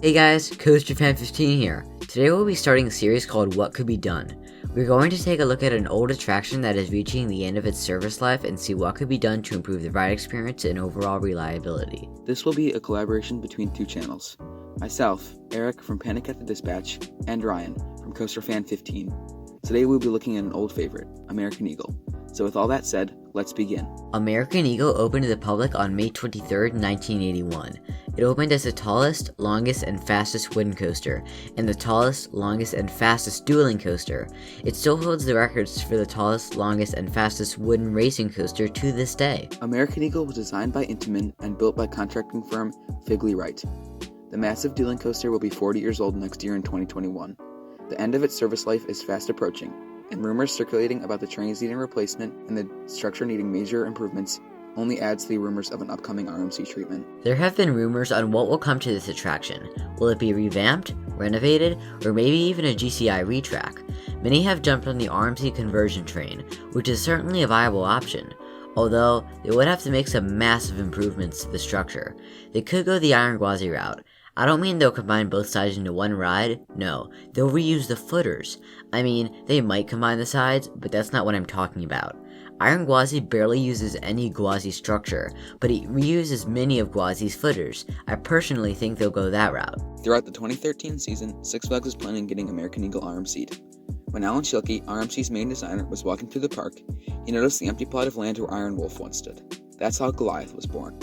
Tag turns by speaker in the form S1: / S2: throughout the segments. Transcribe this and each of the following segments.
S1: Hey guys, CoasterFan15 here. Today we'll be starting a series called What Could Be Done. We're going to take a look at an old attraction that is reaching the end of its service life and see what could be done to improve the ride experience and overall reliability.
S2: This will be a collaboration between two channels. Myself, Eric from Panic at the Dispatch, and Ryan from CoasterFan15. Today we'll be looking at an old favorite, American Eagle. So with all that said, let's begin.
S1: American Eagle opened to the public on May 23, 1981. It opened as the tallest, longest, and fastest wooden coaster, and the tallest, longest, and fastest dueling coaster. It still holds the records for the tallest, longest, and fastest wooden racing coaster to this day.
S2: American Eagle was designed by Intamin and built by contracting firm Figley Wright. The massive dueling coaster will be 40 years old next year in 2021. The end of its service life is fast approaching, and rumors circulating about the trains needing replacement and the structure needing major improvements only adds to the rumors of an upcoming RMC treatment.
S1: There have been rumors on what will come to this attraction. Will it be revamped, renovated, or maybe even a GCI retrack? Many have jumped on the RMC conversion train, which is certainly a viable option, although they would have to make some massive improvements to the structure. They could go the Iron Gwazi route. I don't mean they'll combine both sides into one ride, no, they'll reuse the footers. I mean, they might combine the sides, but that's not what I'm talking about. Iron Gwazi barely uses any Gwazi structure, but it reuses many of Gwazi's footers. I personally think they'll go that route.
S2: Throughout the 2013 season, Six Flags was planning on getting American Eagle RMC'd. When Alan Schilke, RMC's main designer, was walking through the park, he noticed the empty plot of land where Iron Wolf once stood. That's how Goliath was born.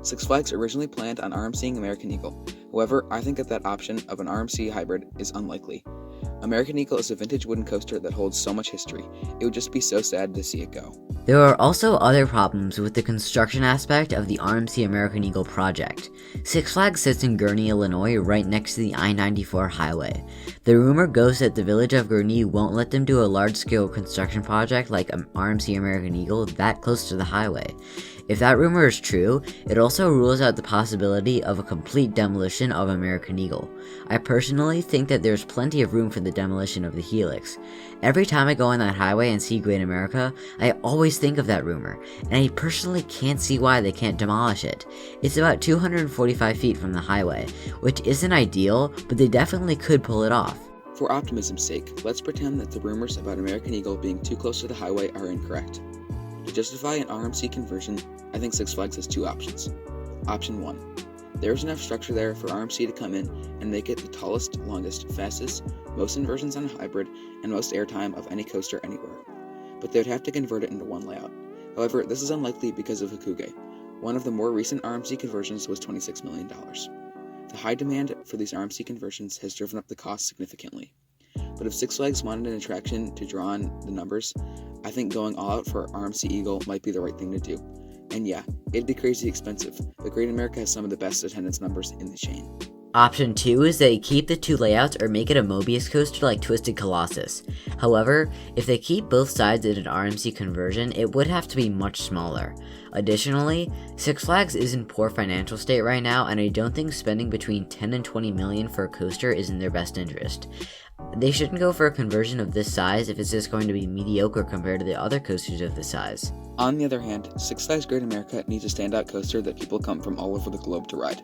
S2: Six Flags originally planned on RMCing American Eagle. However, I think that option of an RMC hybrid is unlikely. American Eagle is a vintage wooden coaster that holds so much history. It would just be so sad to see it go.
S1: There are also other problems with the construction aspect of the RMC American Eagle project. Six Flags sits in Gurnee, Illinois, right next to the I-94 highway. The rumor goes that the village of Gurnee won't let them do a large-scale construction project like RMC American Eagle that close to the highway. If that rumor is true, it also rules out the possibility of a complete demolition of American Eagle. I personally think that there's plenty of room for the demolition of the Helix. Every time I go on that highway and see Great America, I always think of that rumor, and I personally can't see why they can't demolish it. It's about 245 feet from the highway, which isn't ideal, but they definitely could pull it off.
S2: For optimism's sake, let's pretend that the rumors about American Eagle being too close to the highway are incorrect. To justify an RMC conversion, I think Six Flags has two options. Option 1. There is enough structure there for RMC to come in and make it the tallest, longest, fastest, most inversions on a hybrid, and most airtime of any coaster anywhere. But they would have to convert it into one layout. However, this is unlikely because of Hakuge. One of the more recent RMC conversions was $26 million. The high demand for these RMC conversions has driven up the cost significantly. But if Six Flags wanted an attraction to draw on the numbers, I think going all out for RMC Eagle might be the right thing to do. And yeah, it'd be crazy expensive, but Great America has some of the best attendance numbers in the chain.
S1: Option 2 is they keep the two layouts or make it a Mobius coaster like Twisted Colossus. However, if they keep both sides in an RMC conversion, it would have to be much smaller. Additionally, Six Flags is in poor financial state right now, and I don't think spending between $10 and $20 million for a coaster is in their best interest. They shouldn't go for a conversion of this size if it's just going to be mediocre compared to the other coasters of this size.
S2: On the other hand, Six Flags Great America needs a standout coaster that people come from all over the globe to ride.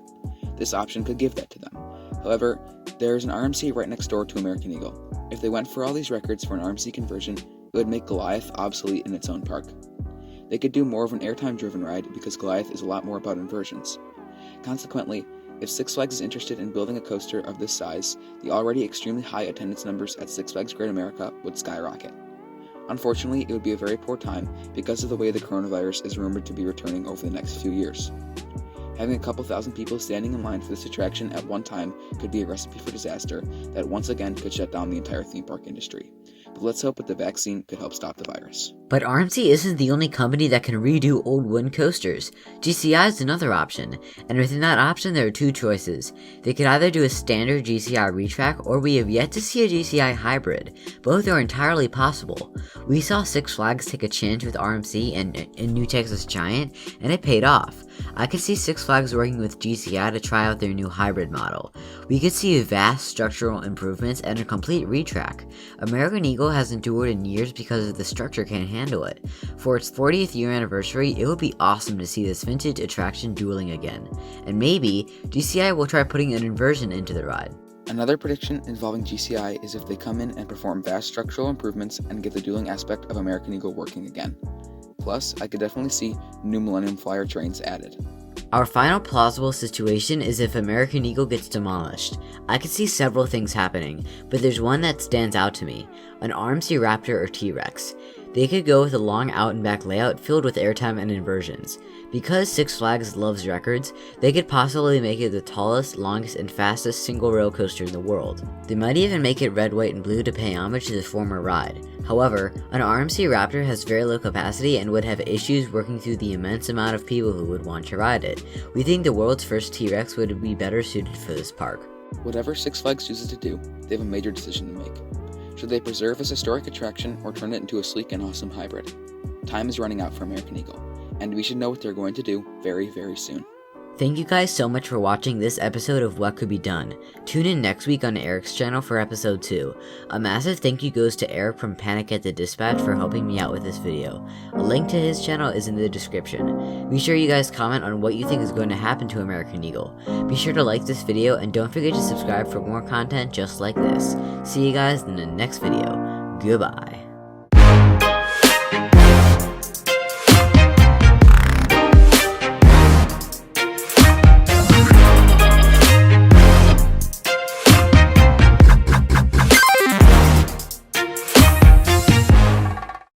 S2: This option could give that to them. However, there is an RMC right next door to American Eagle. If they went for all these records for an RMC conversion, it would make Goliath obsolete in its own park. They could do more of an airtime driven ride because Goliath is a lot more about inversions. Consequently, if Six Flags is interested in building a coaster of this size, the already extremely high attendance numbers at Six Flags Great America would skyrocket. Unfortunately, it would be a very poor time because of the way the coronavirus is rumored to be returning over the next few years. Having a couple thousand people standing in line for this attraction at one time could be a recipe for disaster that once again could shut down the entire theme park industry. But let's hope that the vaccine could help stop the virus.
S1: But RMC isn't the only company that can redo old wooden coasters. GCI is another option, and within that option there are two choices. They could either do a standard GCI retrack, or we have yet to see a GCI hybrid. Both are entirely possible. We saw Six Flags take a chance with RMC and New Texas Giant, and it paid off. I could see Six Flags working with GCI to try out their new hybrid model. we could see vast structural improvements and a complete retrack. American Eagle has endured in years because the structure can't handle it. For its 40th year anniversary, it would be awesome to see this vintage attraction dueling again. And maybe, GCI will try putting an inversion into the ride.
S2: Another prediction involving GCI is if they come in and perform vast structural improvements and get the dueling aspect of American Eagle working again. Plus, I could definitely see new Millennium Flyer trains added.
S1: Our final plausible situation is if American Eagle gets demolished. I could see several things happening, but there's one that stands out to me, an RMC Raptor or T-Rex. They could go with a long out and back layout filled with airtime and inversions. Because Six Flags loves records, they could possibly make it the tallest, longest, and fastest single rail coaster in the world. They might even make it red, white, and blue to pay homage to the former ride. However, an RMC Raptor has very low capacity and would have issues working through the immense amount of people who would want to ride it. We think the world's first T-Rex would be better suited for this park.
S2: Whatever Six Flags chooses to do, they have a major decision to make. Should they preserve this historic attraction or turn it into a sleek and awesome hybrid? Time is running out for American Eagle, and we should know what they're going to do very, very soon.
S1: Thank you guys so much for watching this episode of What Could Be Done. Tune in next week on Eric's channel for episode 2. A massive thank you goes to Eric from Panic at the Dispatch for helping me out with this video. A link to his channel is in the description. Be sure you guys comment on what you think is going to happen to American Eagle. Be sure to like this video and don't forget to subscribe for more content just like this. See you guys in the next video. Goodbye.